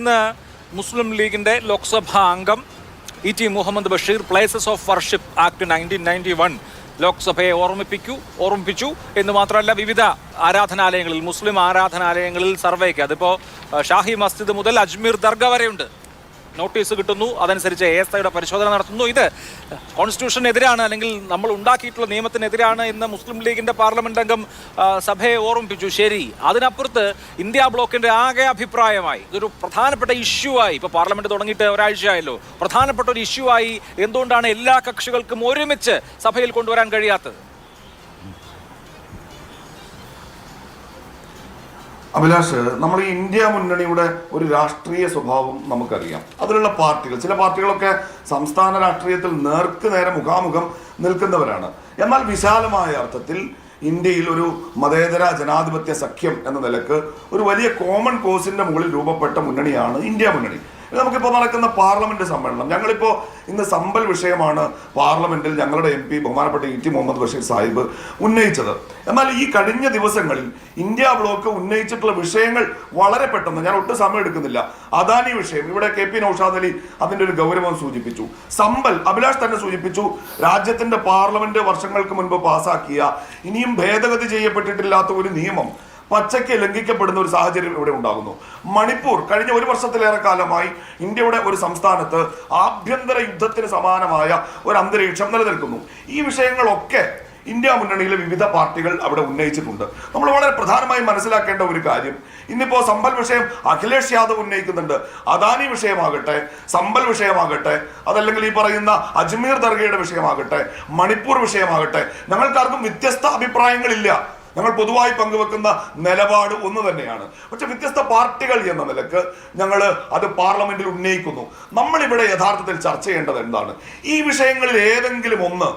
ഇന്ന് മുസ്ലിം ലീഗിന്റെ ലോക്സഭാ അംഗം ET. Muhammad Basheer places of worship act 1991 ലോക്സഭയെ ഓർമ്മിപ്പിച്ചു എന്ന് മാത്രമല്ല വിവിധ ആരാധനാലയങ്ങളിൽ മുസ്ലിം ആരാധനാലയങ്ങളിൽ സർവേക്ക് അതിപ്പോൾ ഷാഹി മസ്ജിദ് മുതൽ അജ്മീർ ദർഗ വരെയുണ്ട്. നോട്ടീസ് കിട്ടുന്നു, അതനുസരിച്ച് ASIയുടെ പരിശോധന നടത്തുന്നു. ഇത് കോൺസ്റ്റിറ്റ്യൂഷനെതിരാണ്, അല്ലെങ്കിൽ നമ്മൾ ഉണ്ടാക്കിയിട്ടുള്ള നിയമത്തിനെതിരാണ് എന്ന് മുസ്ലിം ലീഗിന്റെ പാർലമെന്റ് അംഗം സഭയെ ഓർമ്മിപ്പിച്ചു. ശരി, അതിനപ്പുറത്ത് ഇന്ത്യ ബ്ലോക്കിന്റെ ആകെ അഭിപ്രായമായി ഇതൊരു പ്രധാനപ്പെട്ട ഇഷ്യൂ ആയി, ഇപ്പോൾ പാർലമെന്റ് തുടങ്ങിയിട്ട് ഒരാഴ്ചയായല്ലോ, പ്രധാനപ്പെട്ട ഒരു ഇഷ്യൂ ആയി എന്തുകൊണ്ടാണ് എല്ലാ കക്ഷികൾക്കും ഒരുമിച്ച് സഭയിൽ കൊണ്ടുവരാൻ കഴിയാത്തത്? അഭിലാഷ്, നമ്മൾ ഈ ഇന്ത്യ മുന്നണിയുടെ ഒരു രാഷ്ട്രീയ സ്വഭാവം നമുക്കറിയാം. അതിലുള്ള പാർട്ടികൾ, ചില പാർട്ടികളൊക്കെ സംസ്ഥാന രാഷ്ട്രീയത്തിൽ നേർക്ക് നേരെ മുഖാമുഖം നിൽക്കുന്നവരാണ്. എന്നാൽ വിശാലമായ അർത്ഥത്തിൽ ഇന്ത്യയിൽ ഒരു മതേതര ജനാധിപത്യ സഖ്യം എന്ന നിലക്ക് ഒരു വലിയ കോമൺ കോസിന്റെ മുകളിൽ രൂപപ്പെട്ട മുന്നണിയാണ് ഇന്ത്യ മുന്നണി. നമുക്കിപ്പോൾ നടക്കുന്ന പാർലമെന്റ് സമ്മേളനം, ഞങ്ങളിപ്പോൾ ഇന്ന് സമ്പൽ വിഷയമാണ് പാർലമെന്റിൽ ഞങ്ങളുടെ MP ബഹുമാനപ്പെട്ട ഇ.ടി. മുഹമ്മദ് ബഷീർ സാഹിബ് ഉന്നയിച്ചത്. എന്നാൽ ഈ കഴിഞ്ഞ ദിവസങ്ങളിൽ ഇന്ത്യ ബ്ലോക്ക് ഉന്നയിച്ചിട്ടുള്ള വിഷയങ്ങൾ വളരെ പെട്ടെന്ന്, ഞാൻ ഒട്ടും സമയം എടുക്കുന്നില്ല, അദാനി വിഷയം, ഇവിടെ KP നൗഷാദ് അലി അതിന്റെ ഒരു ഗൗരവം സൂചിപ്പിച്ചു. സമ്പൽ, അഭിലാഷ് തന്നെ സൂചിപ്പിച്ചു, രാജ്യത്തിന്റെ പാർലമെന്റ് വർഷങ്ങൾക്ക് മുൻപ് പാസാക്കിയ ഇനിയും ഭേദഗതി ചെയ്യപ്പെട്ടിട്ടില്ലാത്ത ഒരു നിയമം പച്ചയ്ക്ക് ലംഘിക്കപ്പെടുന്ന ഒരു സാഹചര്യം ഇവിടെ ഉണ്ടാകുന്നു. മണിപ്പൂർ, കഴിഞ്ഞ ഒരു വർഷത്തിലേറെ കാലമായി ഇന്ത്യയുടെ ഒരു സംസ്ഥാനത്ത് ആഭ്യന്തര യുദ്ധത്തിന് സമാനമായ ഒരു അന്തരീക്ഷം നിലനിൽക്കുന്നു. ഈ വിഷയങ്ങളൊക്കെ ഇന്ത്യ മുന്നണിയിലെ വിവിധ പാർട്ടികൾ അവിടെ ഉന്നയിച്ചിട്ടുണ്ട്. നമ്മൾ വളരെ പ്രധാനമായി മനസ്സിലാക്കേണ്ട ഒരു കാര്യം, ഇന്നിപ്പോ സമ്പൽ വിഷയം അഖിലേഷ് യാദവ് ഉന്നയിക്കുന്നുണ്ട്. അദാനി വിഷയമാകട്ടെ, സമ്പൽ വിഷയമാകട്ടെ, അതല്ലെങ്കിൽ ഈ പറയുന്ന അജ്മീർ ദർഗയുടെ വിഷയമാകട്ടെ, മണിപ്പൂർ വിഷയമാകട്ടെ, ഞങ്ങൾക്കാർക്കും വ്യത്യസ്ത അഭിപ്രായങ്ങളില്ല. ഞങ്ങൾ പൊതുവായി പങ്കുവെക്കുന്ന നിലപാട് ഒന്ന് തന്നെയാണ്. പക്ഷെ വ്യത്യസ്ത പാർട്ടികൾ എന്ന നിലക്ക് ഞങ്ങൾ അത് പാർലമെന്റിൽ ഉന്നയിക്കുന്നു. നമ്മളിവിടെ യഥാർത്ഥത്തിൽ ചർച്ച ചെയ്യേണ്ടത് എന്താണ്? ഈ വിഷയങ്ങളിൽ ഏതെങ്കിലും ഒന്ന്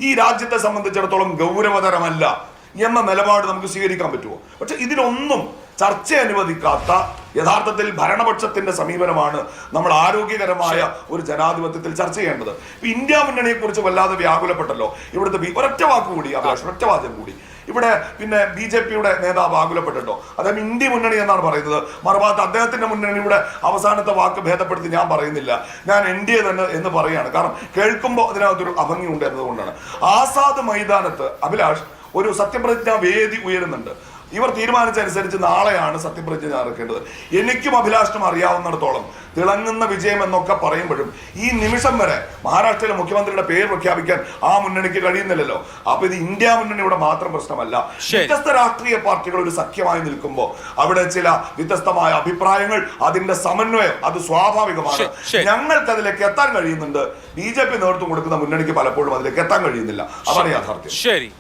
ഈ രാജ്യത്തെ സംബന്ധിച്ചിടത്തോളം ഗൗരവതരമല്ല എന്ന നിലപാട് നമുക്ക് സ്വീകരിക്കാൻ പറ്റുമോ? പക്ഷെ ഇതിലൊന്നും ചർച്ച അനുവദിക്കാത്ത യഥാർത്ഥത്തിൽ ഭരണപക്ഷത്തിന്റെ സമീപനമാണ് നമ്മൾ ആരോഗ്യകരമായ ഒരു ജനാധിപത്യത്തിൽ ചർച്ച ചെയ്യേണ്ടത്. ഇപ്പൊ ഇന്ത്യ മുന്നണിയെ കുറിച്ച് വല്ലാതെ വ്യാകുലപ്പെട്ടല്ലോ ഇവിടുത്തെ ഒരൊറ്റ വാക്കുകൂടി, ഒരൊറ്റ വാചകം കൂടി, ഇവിടെ പിന്നെ BJPയുടെ നേതാവ് ആകുലപ്പെട്ടോ, അദ്ദേഹം ഇന്ത്യ മുന്നണി എന്നാണ് പറയുന്നത്. മറുഭാഗത്ത് അദ്ദേഹത്തിന്റെ മുന്നണിയുടെ അവസാനത്തെ വാക്ക് ഭേദപ്പെടുത്തി ഞാൻ പറയുന്നില്ല, ഞാൻ NDA തന്നെ എന്ന് പറയാണ്. കാരണം കേൾക്കുമ്പോൾ അതിനകത്തൊരു അഭംഗി ഉണ്ട് എന്നതുകൊണ്ടാണ്. ആസാദ് മൈതാനത്ത് അഭിലാഷ് ഒരു സത്യപ്രതിജ്ഞാ വേദി ഉയരുന്നുണ്ട്. ഇവർ തീരുമാനിച്ചനുസരിച്ച് നാളെയാണ് സത്യപ്രതിജ്ഞ നടക്കേണ്ടത്. എനിക്കും അഭിലാഷിനും അറിയാവുന്നിടത്തോളം തിളങ്ങുന്ന വിജയം എന്നൊക്കെ പറയുമ്പോഴും ഈ നിമിഷം വരെ മഹാരാഷ്ട്രയിലെ മുഖ്യമന്ത്രിയുടെ പേര് പ്രഖ്യാപിക്കാൻ ആ മുന്നണിക്ക് കഴിയുന്നില്ലല്ലോ. അപ്പൊ ഇത് ഇന്ത്യ മുന്നണിയുടെ മാത്രം പ്രശ്നമല്ല. വ്യത്യസ്ത രാഷ്ട്രീയ പാർട്ടികൾ ഒരു സഖ്യമായി നിൽക്കുമ്പോൾ അവിടെ ചില വ്യത്യസ്തമായ അഭിപ്രായങ്ങൾ, അതിന്റെ സമന്വയം, അത് സ്വാഭാവികമാണ്. ഞങ്ങൾക്ക് അതിലേക്ക് എത്താൻ കഴിയുന്നുണ്ട്. BJP നേതൃത്വം കൊടുക്കുന്ന മുന്നണിക്ക് പലപ്പോഴും അതിലേക്ക് എത്താൻ കഴിയുന്നില്ല. അതാണ് യാഥാർത്ഥ്യം. ശരി.